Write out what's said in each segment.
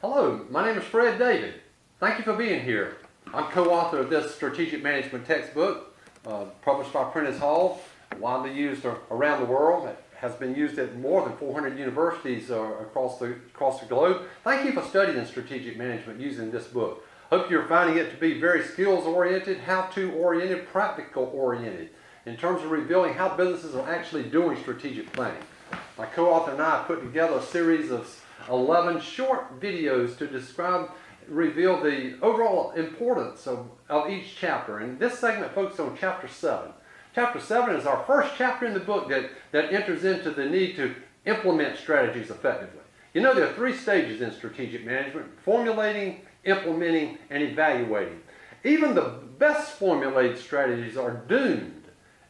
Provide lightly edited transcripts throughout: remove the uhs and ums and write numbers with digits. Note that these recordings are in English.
Hello, my name is Fred David. Thank you for being here. I'm co-author of this strategic management textbook, published by Prentice Hall, widely used around the world. It has been used at more than 400 universities across the globe. Thank you for studying strategic management using this book. Hope you're finding it to be very skills-oriented, how-to-oriented, practical-oriented, in terms of revealing how businesses are actually doing strategic planning. My co-author and I put together a series of 11 short videos to reveal the overall importance of each chapter. And this segment focuses on Chapter 7. Chapter 7 is our first chapter in the book that enters into the need to implement strategies effectively. You know, there are 3 stages in strategic management: formulating, implementing, and evaluating. Even the best formulated strategies are doomed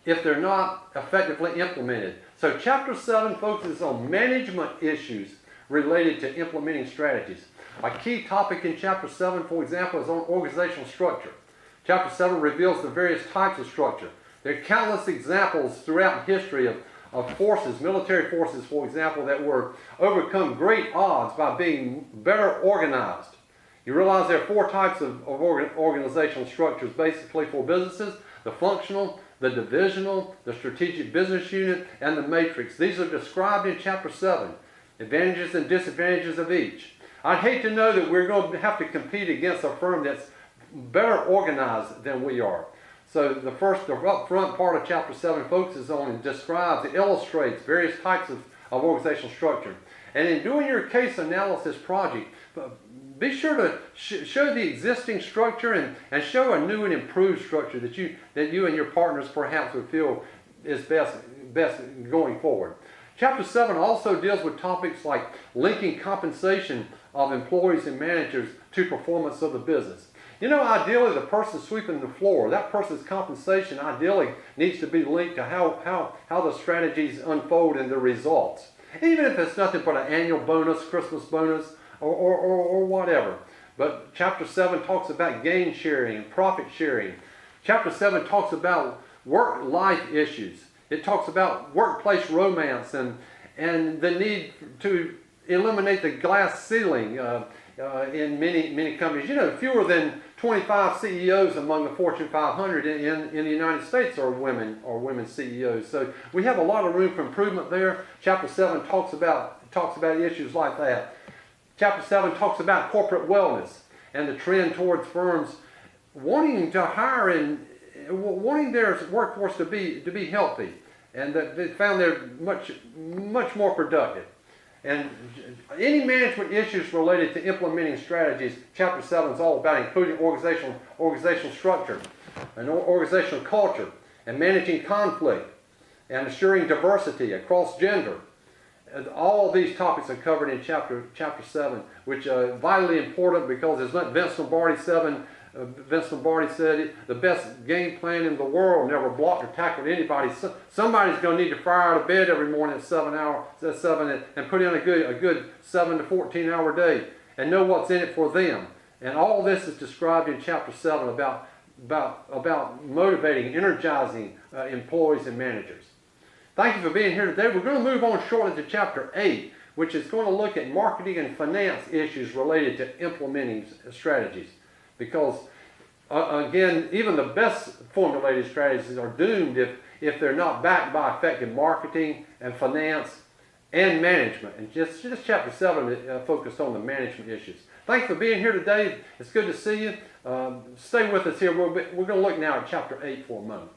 if they're not effectively implemented. So Chapter 7 focuses on management issues related to implementing strategies. A key topic in Chapter 7, for example, is on organizational structure. Chapter 7 reveals the various types of structure. There are countless examples throughout history of forces, military forces, for example, that were overcome great odds by being better organized. You realize there are 4 types of organizational structures basically for businesses: the functional, the divisional, the strategic business unit, and the matrix. These are described in Chapter 7. Advantages and disadvantages of each. I'd hate to know that we're going to have to compete against a firm that's better organized than we are. So the upfront part of Chapter 7 focuses on and describes, it illustrates various types of organizational structure. And in doing your case analysis project, be sure to show the existing structure and show a new and improved structure that you and your partners perhaps would feel is best going forward. Chapter 7 also deals with topics like linking compensation of employees and managers to performance of the business. You know, ideally the person sweeping the floor, that person's compensation ideally needs to be linked to how the strategies unfold and the results. Even if it's nothing but an annual bonus, Christmas bonus, or whatever. But Chapter 7 talks about gain sharing and profit sharing. Chapter 7 talks about work-life issues. It talks about workplace romance and the need to eliminate the glass ceiling in many companies. You know, fewer than 25 CEOs among the Fortune 500 in the United States are women CEOs. So we have a lot of room for improvement there. Chapter 7 talks about issues like that. Chapter 7 talks about corporate wellness and the trend towards firms wanting to hire and wanting their workforce to be healthy, and that they found they're much more productive. And any management issues related to implementing strategies, Chapter 7 is all about, including organizational structure and organizational culture, and managing conflict, and assuring diversity across gender. And all these topics are covered in Chapter 7, which are vitally important because, as Vince Lombardi said, the best game plan in the world never blocked or tackled anybody. Somebody's going to need to fire out of bed every morning at 7 and put in a good 7 to 14 hour day and know what's in it for them. And all this is described in Chapter 7 about motivating, energizing employees and managers. Thank you for being here today. We're going to move on shortly to Chapter 8, which is going to look at marketing and finance issues related to implementing strategies. Because, again, even the best formulated strategies are doomed if they're not backed by effective marketing and finance and management. And just Chapter 7 focused on the management issues. Thanks for being here today. It's good to see you. Stay with us here. We're going to look now at Chapter 8 for a moment.